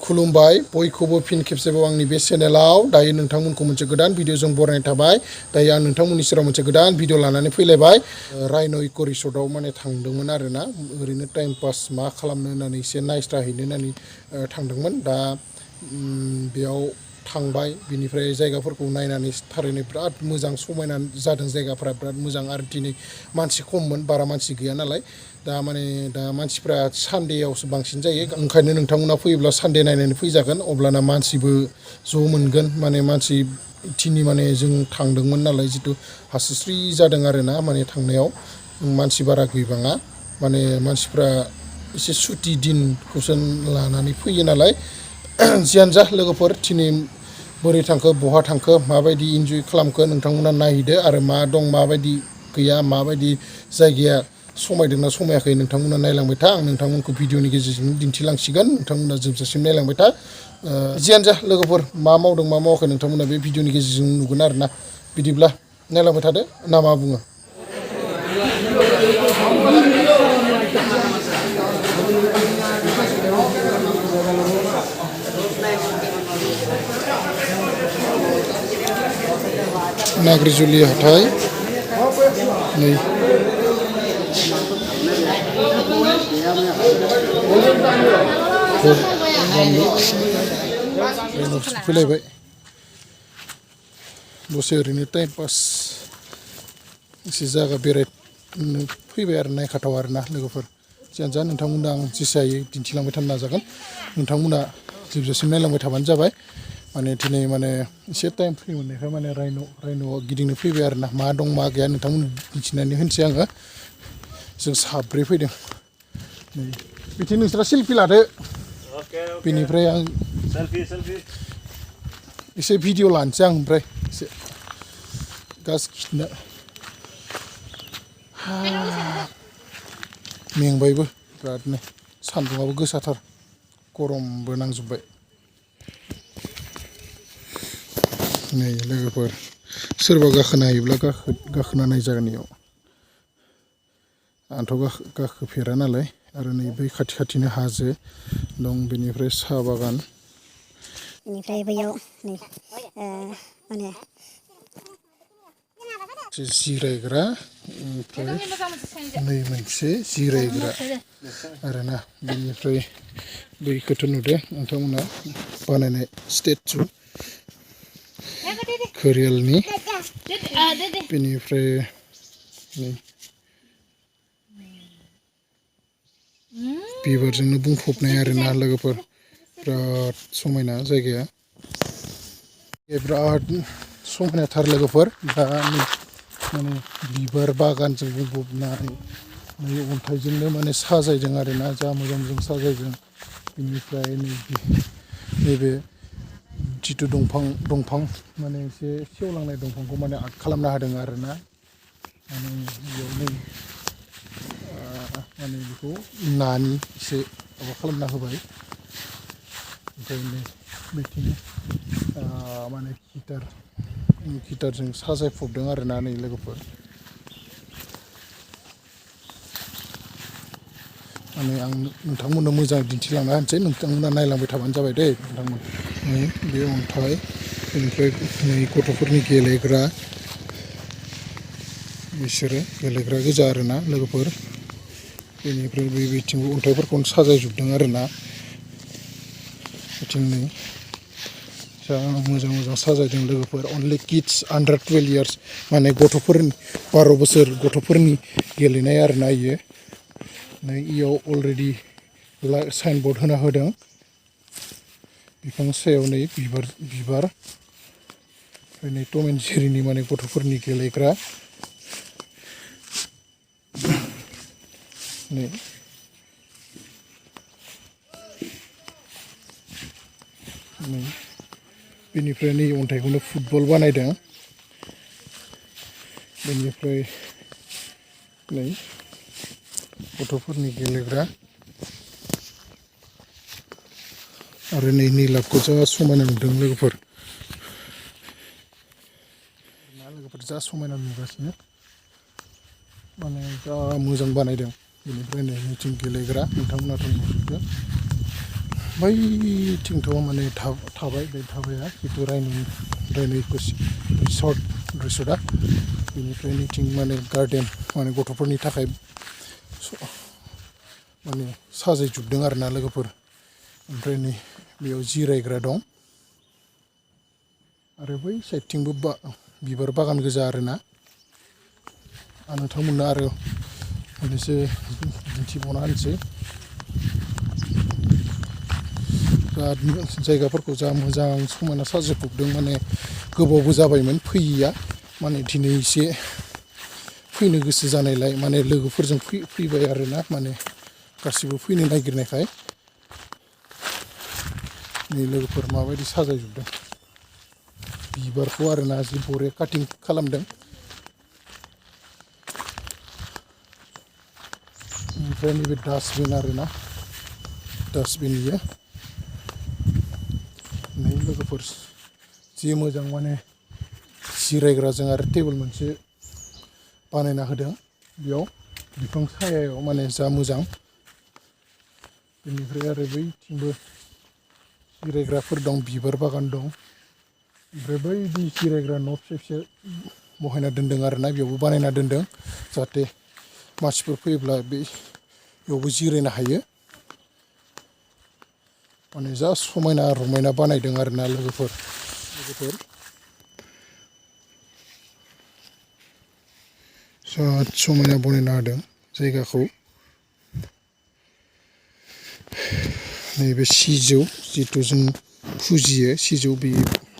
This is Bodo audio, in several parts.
खुलुमबाय बयखौबो फिन खेबसेबाव आंनि बे चेनेलाव दायो नोंथांमोनखौ मोनसे गोदान भिडिअजों बरायनाय थाबाय दायो आं नोंथांमोननि सेराव मोनसे गोदान भिडिअ लानानै फैलायबाय राइन' इक' रिसर्टआव माने थांदोंमोन आरोना ओरैनो टाइम पास मा खालामनो होननानै एसे नायस्राहैनो होननानै थांदोंमोन दा बेयाव थांबाय बिनिफ्राय जायगाफोरखौ नायनानै थारैनो बिराद मोजां समायना जादों जायगाफोरा बिराद मोजां आरो दिनै मानसि खममोन बारा मानसि गैया नालाय दा मानसिफ्रा सानडेआवसो बांसिन जायो ओंखायनो नोंथांमोना फैयोब्ला सानडे नायनानै फैजागोन अब्लाना मानसिबो ज' मोनगोन माने मानसि थिनि माने जों थांदोंमोन नालाय जितु हास्रिस्रि जादों आरोना माने थांनायाव मानसि बारा गैबाङा माने मानसिफ्रा एसे सुटि दिनखौसो लानानै फैयो नालाय जियानो जा लोगोफोर दिनै बोरै थांखो बहा थांखो माबायदि इन्जय खालामखो नोंथांमोना नायहैदो आरो मा दं माबायदि गैया माबायदि जायगाया समायदोंना समायाखै नोंथांमोना नायलांबाय था आं नोंथांमोनखौ भिडिअनि गेजेरजों दिन्थिलांसिगोन नोंथांमोना जोबजासिम नायलांबाय था जियानो जा लोगोफोर मा मावदों मा मावाखै नोंथांमोना बे भिडिअनि गेजेरजों नुगोन आरोना बिदिब्ला नायलांबाय थादो ना मा बुङो नाग्रिजुलि हाथाय नै फैलायबाय दसे ओरैनो टाइम पास एसे जायगा बेरायनो फैबाय आरो नायखाथाव आरोना लोगोफोर जियानो जा नोंथांमोना आं जेसे हायो दिन्थिलांबाय थानो नाजागोन नोंथांमोना जोबजासिम नायलांबाय थाबानो जाबाय माने दिनै माने एसे टाइम फ्रि मोननायखाय माने राइन'आव गिदिंनो फैबाय आरोना मा दं मा गैया नोंथांमोन दिन्थिनानै होनोसै आङो जों साब्रै फैदों बिथिं नोंस्रा सेल्फि लादो बेनिफ्राय आं एसे भिडिअ लानोसै आं ओमफ्राय एसे गास खिन्थानो मेंबायबो बिरादनो सान्दुङाबो गोसाथार गरमबो नांजोब्बाय नै लोगोफोर सोरबा गाखोनो हायोब्ला गाखोना नायजागोन इयाव आंथ' गाखोफेरा नालाय आरो नै बै खाथि खाथिनो हाजो दं बेनिफ्राय साहा बागान बेनिफ्राय बैयाव नै माने जिरायग्रा ओमफ्राय नै मोनसे जिरायग्रा आरोना बेनिफ्राय बैखौथ' नुदो नोंथांमोना बानायनाय स्टेचु घरियालनि बेनिफ्राय नै बिबारजोंनो बुंफबनाय आरोना लोगोफोर बिराद समायना जायगाया बिराद समायनाथार लोगोफोर दा माने बिबार बागानजों बुंफबनाय नै अन्थाइजोंनो माने साजायदों आरोना जा मोजां मोजां साजायदों बेनिफ्राय नैबे जिथु दंफां माने एसे सेवलांनाय दंफांखौ माने आर्ट खालामना होदों आरोना माने बेयाव नै माने बेखौ नानि एसे माबा खालामना होबाय ओमफ्राय नै बिथिं माने गिटारजों साजायफबदों आरोना नै लोगोफोर माने आं नोंथांमोननो मोजां दिन्थिलांना होनोसै नोंथांमोना नायलांबाय थाबानो जाबाय दै नोंथांमोन नै बे अन्थाइ बेनिफ्राय नै गथ'फोरनि गेलेग्रा बिसोरो गेलेग्रा गोजा आरोना लोगोफोर बेनिफ्राय बे बिथिंबो अन्थाइफोरखौनो साजायजोबदों आरोना बिथिं नै जा मोजां मोजां साजायदों लोगोफोर अनलि किड्स आन्डार 12 इयार्स माने गथ'फोरनि 12 बोसोर गथ'फोरनि गेलेनाय आरोना इयो नै इयाव अलरेडि साइनबर्ड होना होदों बिफां सायाव नै बिबार ओमफ्राय नै टम एन्ड जेरिनि माने गथ'फोरनि गेलेग्रा नै बेनिफ्राय नै अन्थाइखौनो फुटबल बानायदों बेनिफ्राय नै गथ'फोरनि गेलेग्रा आरो नै निलापखौ जा समायना नुदों लोगोफोर जा समायना नुगासिनो माने जा मोजां बानायदों बेनिफ्राय नै मिथिं गेलेग्रा नोंथांमोनाथ' नुदों बैथिंथ' माने थाबाय बे थाबाया जिथु राइन' इक' रिसर्टआ बेनिफ्राय नैथिं माने गार्डेन माने गथ'फोरनि थाखाय माने साजायजोबदों आरोना लोगोफोर। ओमफ्राय नै बेयाव जिरायग्रा दं आरो बै साइडथिंबो बिबार बागान गोजा आरोना। आं नोंथांमोननो आरो मोननैसो दिन्थिबावना होनोसै। जायगाफोरखौ जा मोजां समायना साजायफबदों माने गोबावबो जाबायमोन फैयिया माने दिनै एसे फैनो गोसो जानायलाय माने लोगोफोरजों फैबाय आरोना माने गासिबो फैनो नागिरनायखाय। नै लोगोफोर माबायदि साजायजोबदों बिबारखौ आरोना जि बरिया काटिं खालामदों। ओमफ्राय नैबे डास्टबिन आरोना डास्टबिन इयो नै लोगोफोर जि मोजां माने जिरायग्राजों आरो टेबोल मोनसे बानायना होदों बेयाव बिफां सायायाव माने जा मोजां। बेनिफ्राय आरो बैथिंबो जिरायग्राफोर दं बिबार बागान दं। ओमफ्राय बै जिरायग्रा न' फिसा बहायना दोनदों आरोना बेयावबो बानायना दोनदों जाहाथे मानसिफोर फैयोब्ला बेयावबो जिरायनो हायो। माने जा समायना रमायना बानायदों आरोना लोगोफोर बिराद समायना बनायना होदों जायगाखौ। नैबे सिजौ जिथु जों फुजियो सिजौ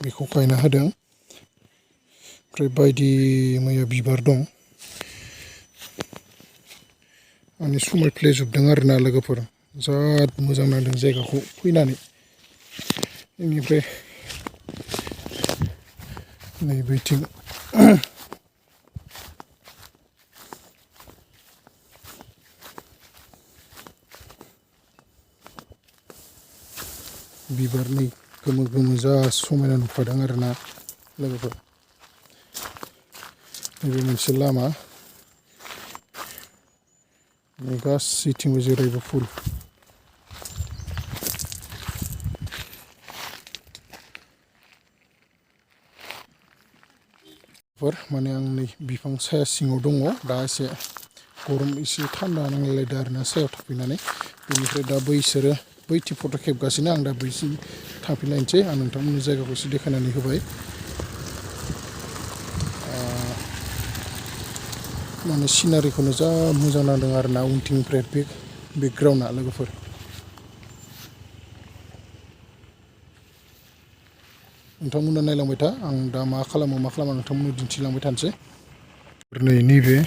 बेखौ गायना होदों। ओमफ्राय बायदि मैया बिबार दं माने समायफ्लेजोबदों आरोना लोगोफोर जोबोद मोजां नांदों जायगाखौ फैनानै। बेनिफ्राय नै बैथिं बिबारनि गोमो गोमो जा समायना नुखादों आरोना लोगोफोर। नैबे मोनसे लामा नै गासैथिंबो जेरैबो फुल। माने आं नै बिफां साया सिङाव दङ दा एसे गरम एसे थान्दा नांलायलायदों आरोना सायाव थाफैनानै। बेनिफ्राय दा बैसोरो बैथिं फट' खेबगासिनो आं दा बैसिम थांफिनलायनोसै। आं नोंथांमोननि जायगाखौ एसे देखायनानै होबाय। माने सिनारिखौनो जा मोजां नांदों आरोना उनथिंनिफ्राय बेकग्राउन्डआ लोगोफोर। नोंथांमोना नायलांबाय था आं दा मा खालामो नोंथांमोननो दिन्थिलांबाय थानोसै। नैबे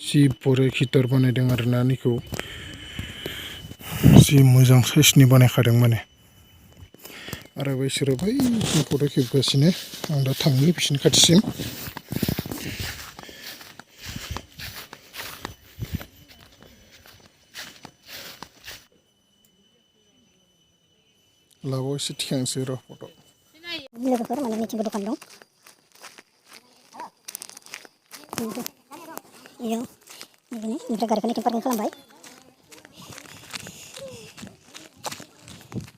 जि बरिया गिटार बानायदों आरोना निखौ जि मोजां साइसनि बानायखादों माने। आरो बैसोरो बैथिं फट' खेबगासिनो आं दा थांनि बिसिनि खाथिसिम। लाबाव एसे थिखांसै र' फट'। लोगोफोर माने मिथिंबो दखान दं। इयाव बिदिनो ओमफ्राय गारिखौ नैथिं पार्किं खालामबाय।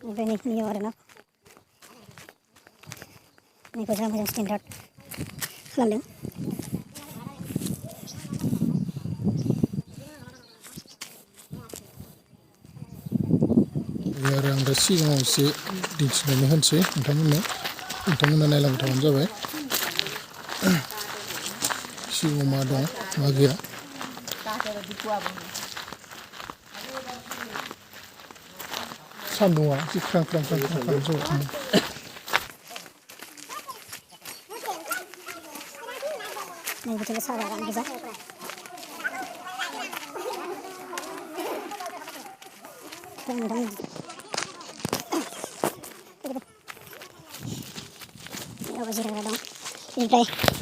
ओमफ्राय नैयाव आरोना नैखौ जा मोजां स्टेन्डार्ड खालामदों। आरो आं दा सिगाङाव एसे दिन्थिनानै होनोसै नोंथांमोना नायलांबाय थाबानो जाबाय सिगाङाव मा दं मा गैया। सान्दुङा जि ख्रां ख्रां जाबाय। नैबेथिंबो साहा बागान गोजा।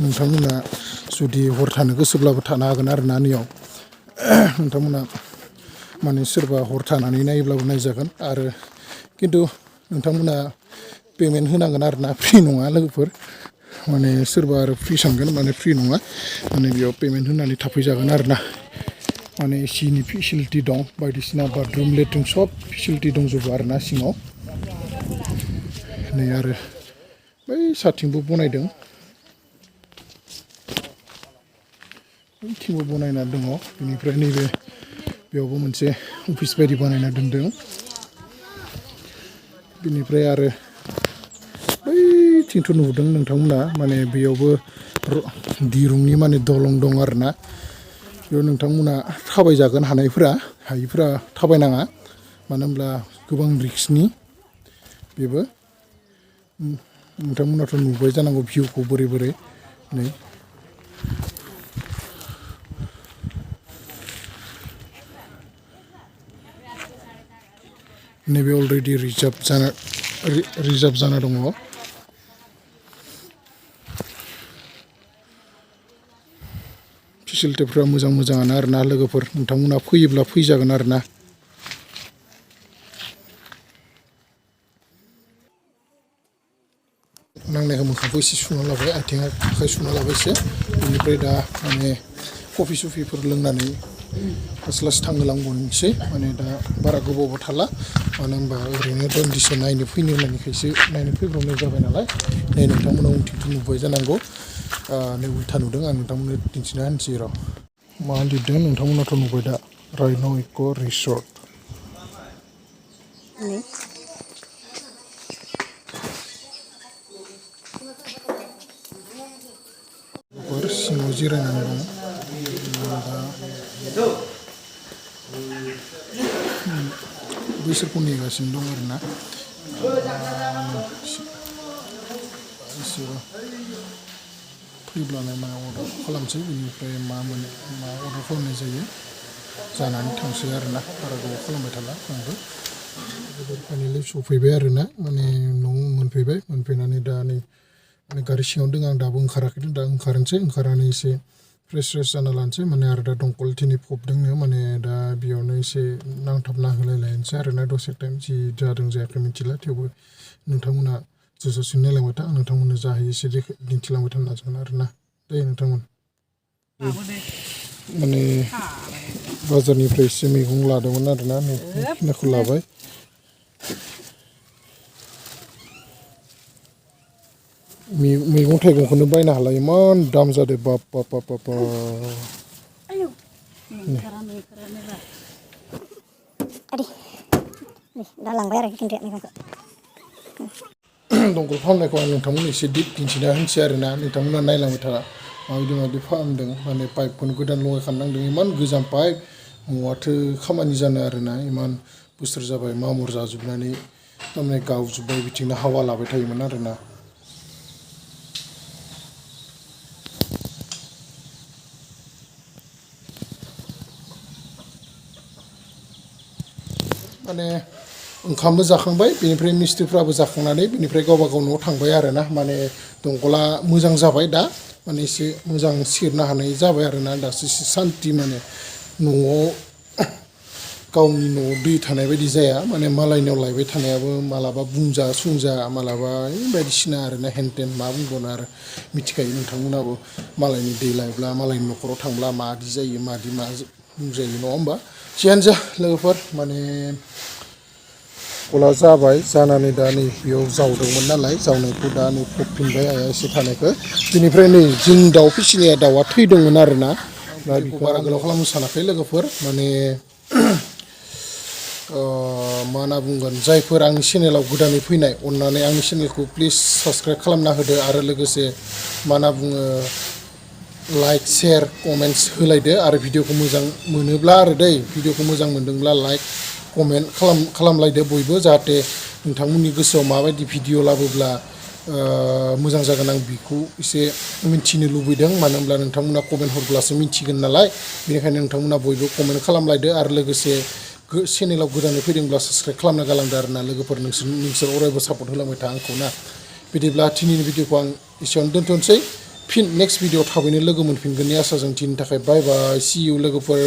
नोंथांमोना जुदि हर थानो गोसोब्लाबो थानो हागोन आरोना नैयाव। नोंथांमोना माने सोरबा हर थानानै नायोब्लाबो नायजागोन आरो खिन्थु नोंथांमोना पेमेन्ट होनांगोन आरोना फ्रि नङा लोगोफोर। माने सोरबा आरो फ्रि सानगोन माने फ्रि नङा माने बेयाव पेमेन्ट होनानै थाफैजागोन आरोना। माने एसिनि फेसिलिटि दं बायदिसिना बाथरुम लेट्रिन सब फेसिलिटि दंजोबो आरोना सिङाव नै आरो बै साथिंबो बनायदों बैथिंबो बनायना दङ बेनिफ्राय नैबे बेयावबो मोनसे अफिस बायदि बानायना दोनदों बेनिफ्राय आरो बैथिंथ' नुदों नोंथांमोना माने बेयावबो दिरुंनि माने दलं दं आरोना बेयाव नोंथांमोना थाबायजागोन हायिफोरा थाबायनाङा मानो होनब्ला गोबां रिक्सनि बेबो नोंथांमोनाथ' नुबाय जानांगौ भिउखौ बोरै नै नैबे अलरेडि रिजार्भ जाना दङ फेसिलिटिफ्रा मोजाङानो आरोना लोगोफोर नोंथांमोना फैयोब्ला फैजागोन आरोना नांनायखौ मोखांखौ एसे सुना लाबाय आखाइ सुना लाबाय एसे बेनिफ्राय दा माने कफि सफिफोर लोंनानै लासै थांहोलांबावनोसै माने दा बारा गोबावबो थाला मानो होनबा ओरैनो दन्दिसे नायनो फैनो होननायखायसो नायनो फैब्रबनाय जाबाय नालाय नै नोंथांमोना उनथिंथ' नुबाय जानांगौ नै उल्था नुदों आं नोंथांमोननो दिन्थिना होनोसै र' मा लिरदों नोंथांमोनाथ' नुबाय दा राइन' इक' रिसर्ट सिङाव जिरायनानै दं बैसोरखौ नेगासिनो दं आरोना बिसोरो फैब्लानो मा अर्डार खालामसै बेनिफ्राय मा अर्डार खालामनाय जायो जानानै थांसै आरोना बारा गोबाव खालामबाय थाला आंबो फाइनालि सफैबाय आरोना माने न'आव मोनफैनानै दा नै माने गारि सिङाव दङ आं दाबो ओंखाराखै दा ओंखारनानै एसे फ्रेस जाना लानोसै माने आरो दा दंखल दिनै फबदोंनो माने दा बेयावनो एसे नांथाबना होलायलायनोसै आरोना दसे टाइम जि जादों जायाखै मिथिला थेवबो नोंथांमोना जोजासिम नायलांबाय था आं नोंथांमोननो जा हायो एसे दिन्थिलांबाय थानो नाजागोन आरोना दे नोंथांमोन माने बाजारनिफ्राय एसे मैगं लादोंमोन आरोना बेखिनिखौ लाबाय मैगं थाइगंखौनो बायनो हाला इमान दाम जादों बाप दंखल फाहामनायखौ आं नोंथांमोननो एसे दिन्थिना होनोसै आरोना नोंथांमोना नायलांबाय था माबायदि फाहामदों माने पाइपखौनो गोदान लगायखानांदों इमान गोजाम पाइप न'आथो खामानि जानो आरोना इमान बोसोर जाबाय मामर जाजोबनानै थारमाने गावजोब्बाय बिथिंनो हावा लाबाय थायोमोन आरोना माने ओंखामबो जाखांबाय बेनिफ्राय मिस्थ्रिफ्राबो जाखांनानै बेनिफ्राय गावबा गाव न'आव थांबाय आरोना माने दंखला मोजां जाबाय दा माने एसे मोजां सेरनो हानाय जाबाय आरोना दासो एसे सान्थि माने न'आव गावनि न'आव दै थानाय बायदि जाया माने मालायनियाव लायबाय थानायाबो मालाबा बुंजा सुंजा मालाबा बायदिसिना आरोना हेनटेन मा बुंबावनो आरो मिथिखायो नोंथांमोनाबो मालायनि दै लायब्ला मालायनि न'खराव थांब्ला मादि जायो मा बुंजायो नङा होमबा जियानो जा लोगोफोर माने गला जाबाय जानानै दा नै बेयाव जावदोंमोन नालाय जावनायखौ दा नै फबफिनबाय आइया एसे थानायखौ बेनिफ्राय नै जों दाउ फिसिनाया दाउआ थैदोंमोन आरोना दा बेखौ बारा गोलाव खालामनो सानाखै लोगोफोर माने मा होनना बुंगोन जायफोर आंनि चेनेलाव गोदानै फैनाय अननानै आंनि चेनेलखौ प्लिज साबसक्राइब खालामना होदो आरो लोगोसे मा होनना बुङो लाइक शेयार कमेन्टस होलायदो आरो भिडिअखौ मोजां मोनोब्ला आरो भिडिअखौ मोजां मोनदोंब्ला लाइक कमेन्ट खालामलायदो बयबो जाहाथे नोंथांमोननि गोसोआव माबायदि भिडिअ लाबोब्ला मोजां जागोन आं बेखौ एसे मिन्थिनो लुबैदों मानो होनब्ला नोंथांमोना कमेन्ट हरब्लासो मिन्थिगोन नालाय बेनिखायनो नोंथांमोना बयबो कमेन्ट खालामलायदो आरो लोगोसे चेनेलाव गोदानै फैदोंब्ला साबसक्राइब खालामना गालांदो आरोना लोगोफोर नोंसोर अरायबो सापर्ट होलांबाय था आंखौ ना बिदिब्ला दिनैनि भिडिअखौ आं एसेयावनो दोनथ'नोसै फिन नेक्स्ट भिडिअ थाबैनो लोगो मोनफिनगोननि आसाजों दिनैनि थाखाय बाय बाय सि इउ लोगोफोर